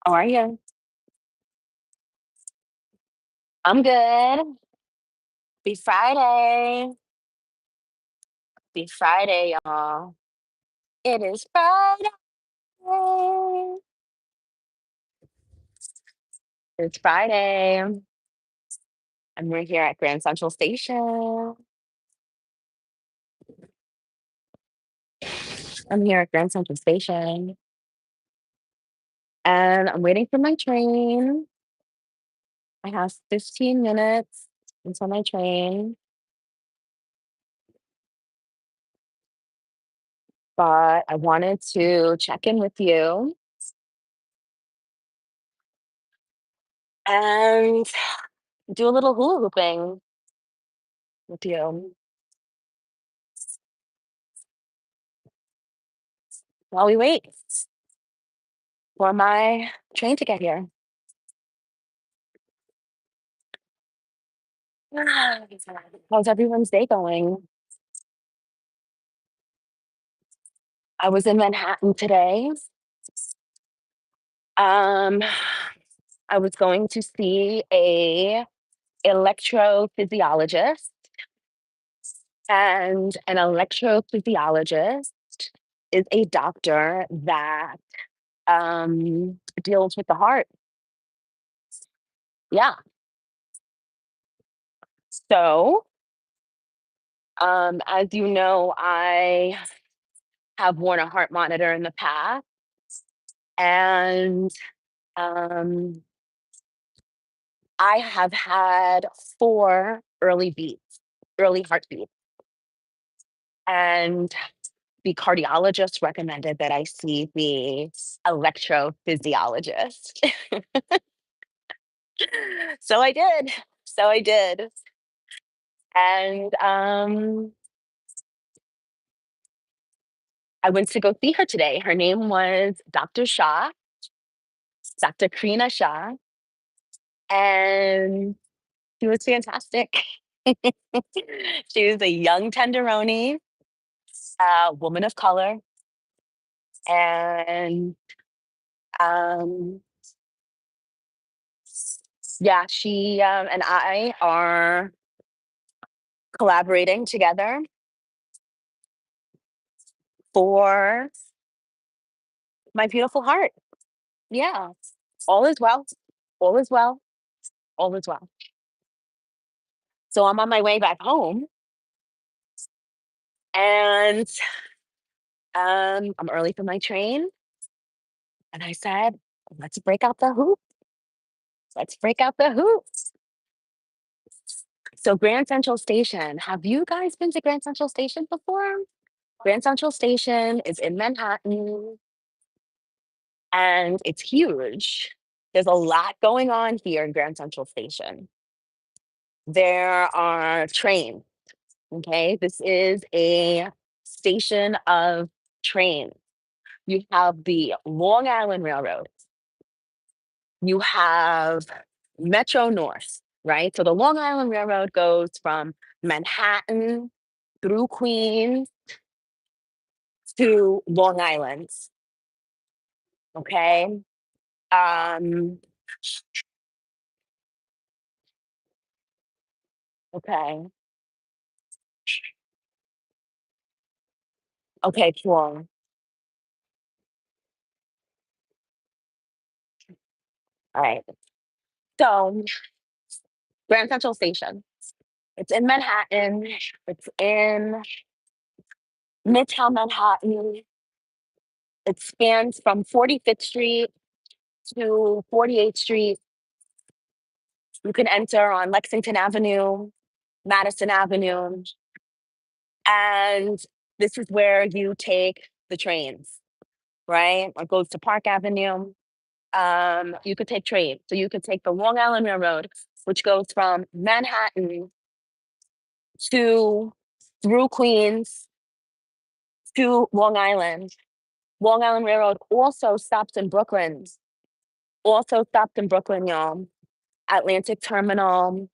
How are you? I'm good. Be Friday. Be Friday, y'all. It is Friday. It's Friday. And we're here at Grand Central Station. I'm here at Grand Central Station. And I'm waiting for my train. I have 15 minutes until my train. But I wanted to check in with you and do a little hula hooping with you while we wait for my train to get here. How's everyone's day going? I was in Manhattan today. Um, I was going to see a electrophysiologist, and an electrophysiologist is a doctor that deals with the heart. Yeah. So, as you know, I have worn a heart monitor in the past, and um, I have had 4 early beats, early heartbeats, and the cardiologist recommended that I see the electrophysiologist. So I did. So I did. And, I went to go see her today. Her name was Dr. Shah, Dr. Karina Shah, and she was fantastic. She was a young tenderoni, a woman of color, and, um, yeah, she, and I are collaborating together for my beautiful heart. Yeah, all is well. All is well. All is well. So I'm on my way back home, and I'm early for my train. And I said, let's break out the hoop. Let's break out the hoops. So Grand Central Station, have you guys been to Grand Central Station before? Grand Central Station is in Manhattan, and it's huge. There's a lot going on here in Grand Central Station. There are trains. Okay, this is a station of trains. You have the Long Island Railroad. You have Metro North, right? So the Long Island Railroad goes from Manhattan through Queens to Long Island. Okay. Um, okay. Okay, cool. All right. So Grand Central Station. It's in Manhattan. It's in Midtown Manhattan. It spans from 45th Street to 48th Street. You can enter on Lexington Avenue, Madison Avenue, and this is where you take the trains, right? It goes to Park Avenue. You could take trains. So you could take the Long Island Railroad, which goes from Manhattan to through Queens to Long Island. Long Island Railroad also stops in Brooklyn. Also stops in Brooklyn, y'all. Atlantic Terminal,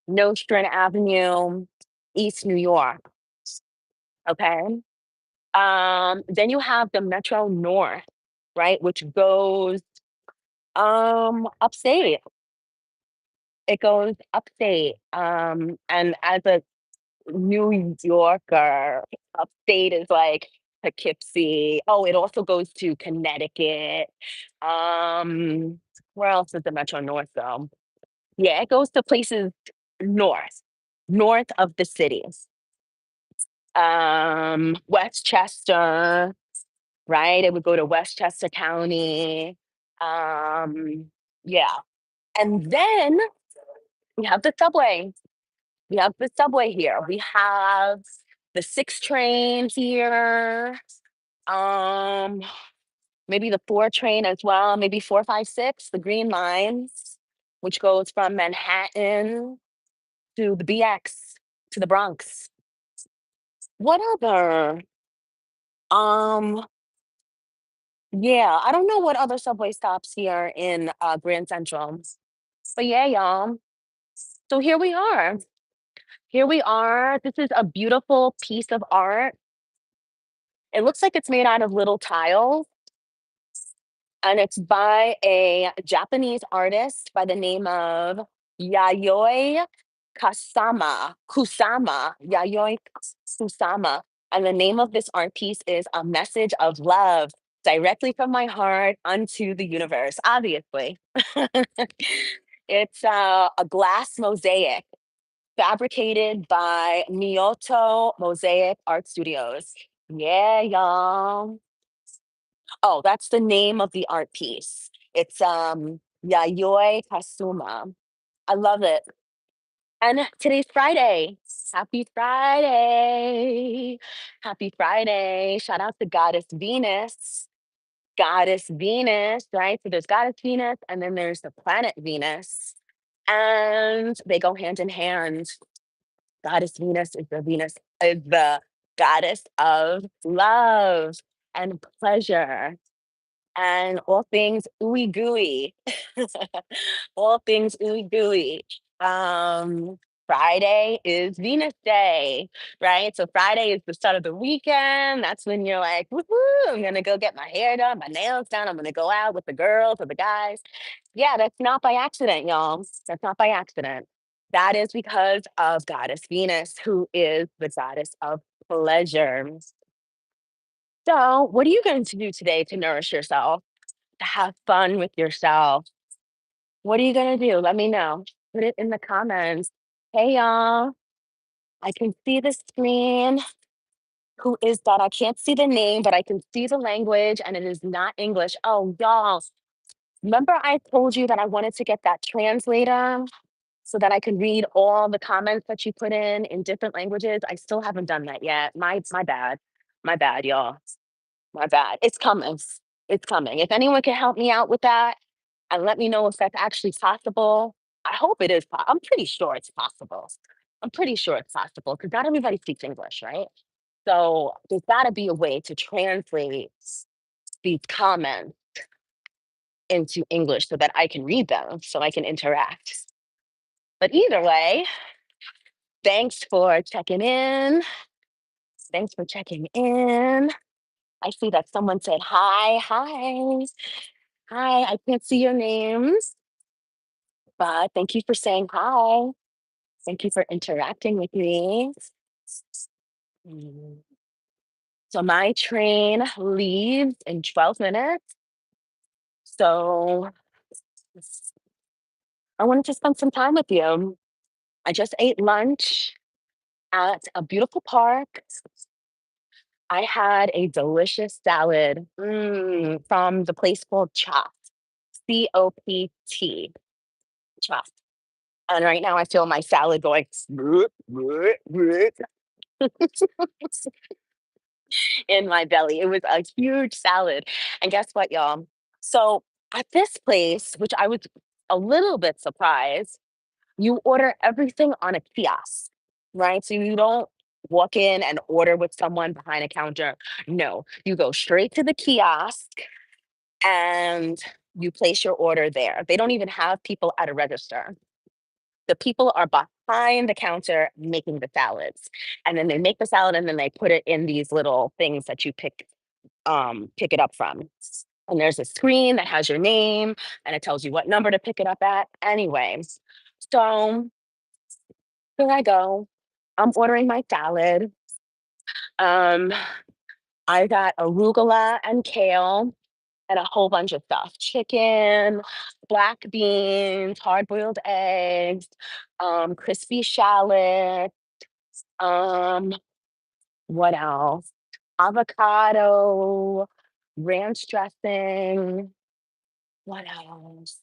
Nostrand Avenue, East New York. Okay. Then you have the Metro North, right, which goes Upstate. It goes upstate. And as a New Yorker, upstate is like Poughkeepsie. Oh, it also goes to Connecticut. Um, where else does the Metro North go? Yeah, it goes to places north, north of the cities. Westchester, right? It would go to Westchester County. Um, yeah. And then we have the subway. We have the subway here. We have the 6 train here. Um, maybe the 4 train as well, maybe 456, the green lines, which goes from Manhattan to the BX to the Bronx. What other? Um, yeah, I don't know what other subway stops here in Grand Central. But yeah, y'all. So here we are. Here we are. This is a beautiful piece of art. It looks like it's made out of little tiles, and it's by a Japanese artist by the name of Yayoi Yayoi Kusama. And the name of this art piece is A Message of Love, directly from my heart unto the universe, obviously. It's a glass mosaic fabricated by Mioto Mosaic Art Studios. Yeah, y'all. Oh, that's the name of the art piece. It's Yayoi Kasuma. I love it. And today's Friday. Happy Friday. Happy Friday. Shout out to Goddess Venus. Goddess Venus, right? So there's Goddess Venus and then there's the planet Venus. And they go hand in hand. Goddess Venus is the goddess of love and pleasure and all things ooey gooey. All things ooey gooey. Um, Friday is Venus Day, right? So Friday is the start of the weekend. That's when you're like, woohoo, I'm gonna go get my hair done, my nails done. I'm gonna go out with the girls or the guys. Yeah, that's not by accident, y'all. That's not by accident. That is because of Goddess Venus, who is the goddess of pleasure. So, what are you going to do today to nourish yourself, to have fun with yourself? What are you gonna do? Let me know. Put it in the comments. Hey y'all, I can see the screen. Who is that? I can't see the name, but I can see the language and it is not English. Oh, y'all. Remember I told you that I wanted to get that translator so that I could read all the comments that you put in different languages? I still haven't done that yet. My bad. My bad, y'all. My bad. It's coming. It's coming. If anyone can help me out with that and let me know if that's actually possible. I hope it is. I'm pretty sure it's possible. I'm pretty sure it's possible because not everybody speaks English, right? So there's got to be a way to translate these comments into English so that I can read them, so I can interact. But either way, thanks for checking in. Thanks for checking in. I see that someone said hi. Hi. Hi. I can't see your names, but thank you for saying hi. Thank you for interacting with me. Mm. So my train leaves in 12 minutes. So I wanted to spend some time with you. I just ate lunch at a beautiful park. I had a delicious salad from the place called COPT, Chopped. And right now I feel my salad going in my belly. It was a huge salad. And guess what, y'all? So at this place, which I was a little bit surprised, you order everything on a kiosk, right? So you don't walk in and order with someone behind a counter. No, you go straight to the kiosk and you place your order there. They don't even have people at a register. The people are behind the counter making the salads. And then they make the salad and then they put it in these little things that you pick it up from. And there's a screen that has your name and it tells you what number to pick it up at. Anyways, so here I go. I'm ordering my salad. Um, I got arugula and kale and a whole bunch of stuff: chicken, black beans, hard boiled eggs, crispy shallot. Um, what else? Avocado, ranch dressing. What else?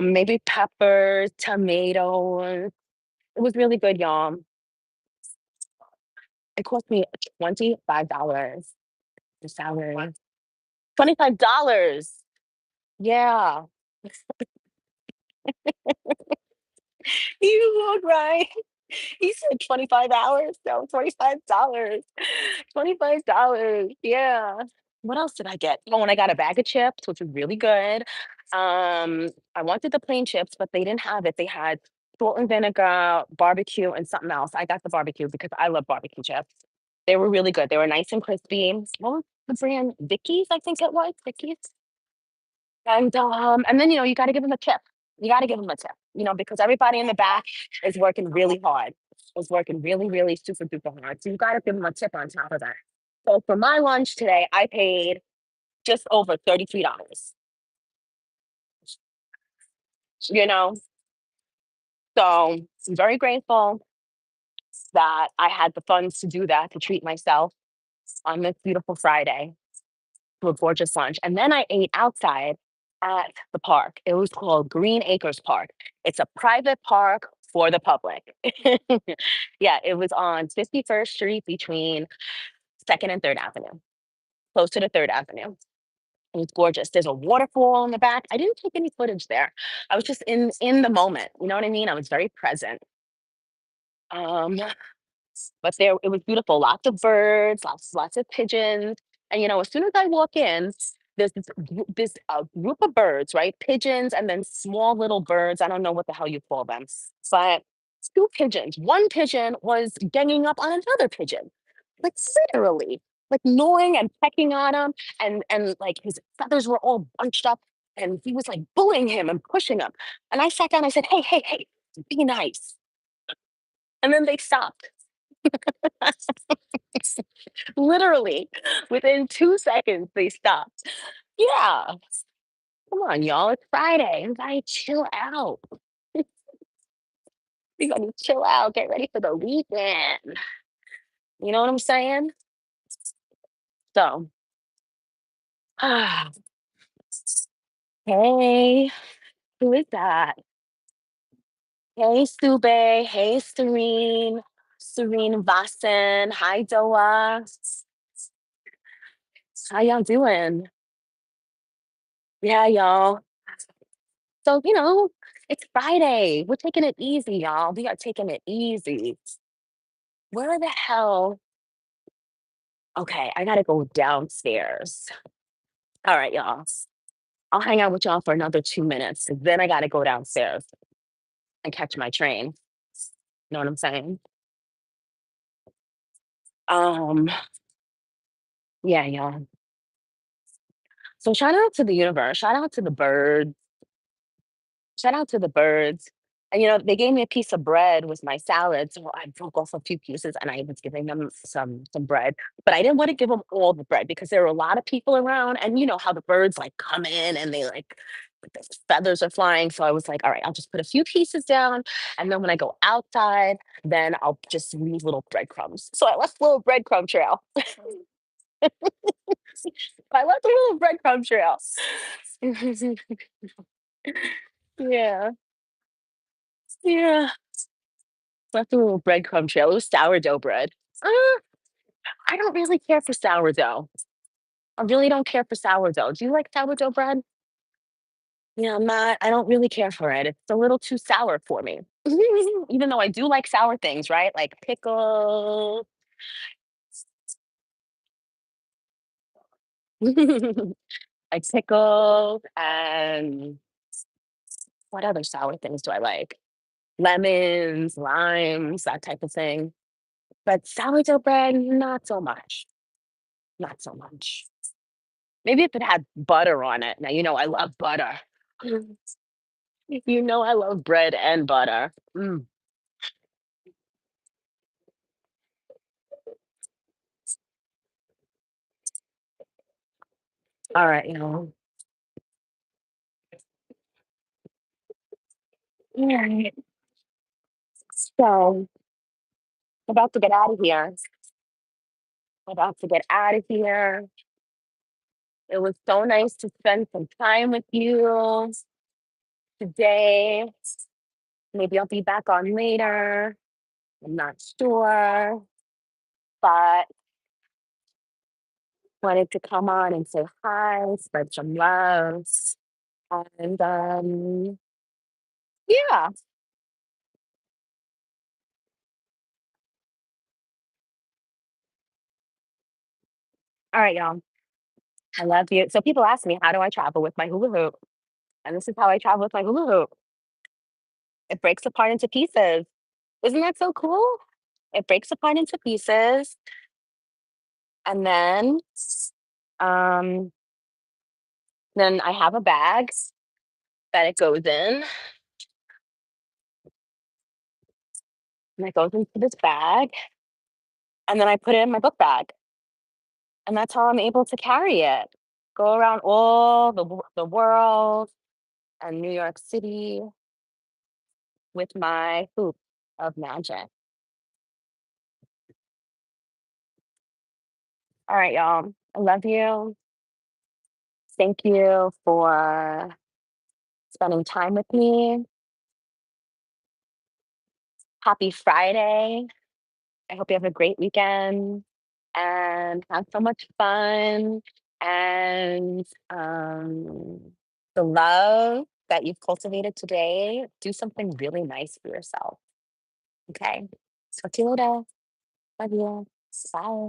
Maybe peppers, tomatoes. It was really good, y'all. It cost me $25. The salad. $25. Yeah. You look right. He said 25 hours. No, $25. $25. Yeah. What else did I get? Oh, and I got a bag of chips, which was really good. I wanted the plain chips, but they didn't have it. They had salt and vinegar, barbecue, and something else. I got the barbecue because I love barbecue chips. They were really good. They were nice and crispy. What was the brand? Vicky's, I think it was. Vicky's. And then, you gotta give give 'em a tip. You gotta give give them a tip, because everybody in the back is working really hard. Is working really, really super duper hard. So you gotta give them a tip on top of that. So for my lunch today, I paid just over $33, you know? So I'm very grateful that I had the funds to do that, to treat myself on this beautiful Friday to a gorgeous lunch. And then I ate outside at the park. It was called Green Acres Park. It's a private park for the public. Yeah, it was on 51st Street between 2nd and 3rd Avenue, close to the 3rd Avenue. It was gorgeous. There's a waterfall in the back. I didn't take any footage there. I was just in the moment. You know what I mean? I was very present. Um, but there it was beautiful. Lots of birds, lots of pigeons. And as soon as I walk in, there's this group of birds, right? Pigeons and then small little birds. I don't know what the hell you call them, but two pigeons. One pigeon was ganging up on another pigeon, like literally, like gnawing and pecking on him, and like his feathers were all bunched up, and he was like bullying him and pushing him. And I sat down. I said, "Hey, hey, hey, be nice." And then they stopped. Literally, within 2 seconds, they stopped. Yeah, come on, y'all, it's Friday, you gotta chill out. You gotta chill out, get ready for the weekend. You know what I'm saying? So, ah, hey, who is that? Hey, Sube. Hey, Serene. Serene Vassen. Hi, Doa. How y'all doing? Yeah, y'all. So, it's Friday. We're taking it easy, y'all. We are taking it easy. Where the hell? Okay, I gotta go downstairs. All right, y'all. I'll hang out with y'all for another 2 minutes. Then I gotta go downstairs and catch my train. Know what I'm saying? Um, yeah, y'all. So shout out to the universe. Shout out to the birds. Shout out to the birds. And they gave me a piece of bread with my salad, so I broke off a few pieces and I was giving them some bread. But I didn't want to give them all the bread because there were a lot of people around, and you know how the birds like come in and they like the feathers are flying. So I was like, all right, I'll just put a few pieces down, and then when I go outside, then I'll just leave little breadcrumbs. So I left a little breadcrumb trail. I left a little breadcrumb trail. Yeah, yeah. Left a little breadcrumb trail. It was sourdough bread. I don't really care for sourdough. I really don't care for sourdough. Do you like sourdough bread? Yeah, I don't really care for it. It's a little too sour for me. Even though I do like sour things, right? Like pickles. Like pickles and what other sour things do I like? Lemons, limes, that type of thing. But sourdough bread, not so much. Not so much. Maybe if it had butter on it. Now, I love butter. I love bread and butter. Mm. All right, All right. So, about to get out of here. About to get out of here. It was so nice to spend some time with you today. Maybe I'll be back on later. I'm not sure, but wanted to come on and say hi, spread some love, and yeah. All right, y'all. I love you. So people ask me, how do I travel with my hula hoop? And this is how I travel with my hula hoop. It breaks apart into pieces. Isn't that so cool? It breaks apart into pieces, and um, then I have a bag that it goes in, and it goes into this bag, and then I put it in my book bag, and that's how I'm able to carry it. Go around all the world and New York City with my hoop of magic. All right, y'all. I love you. Thank you for spending time with me. Happy Friday. I hope you have a great weekend and have so much fun. And the love that you've cultivated today, do something really nice for yourself. Okay. Talk to you later. Love you. Bye.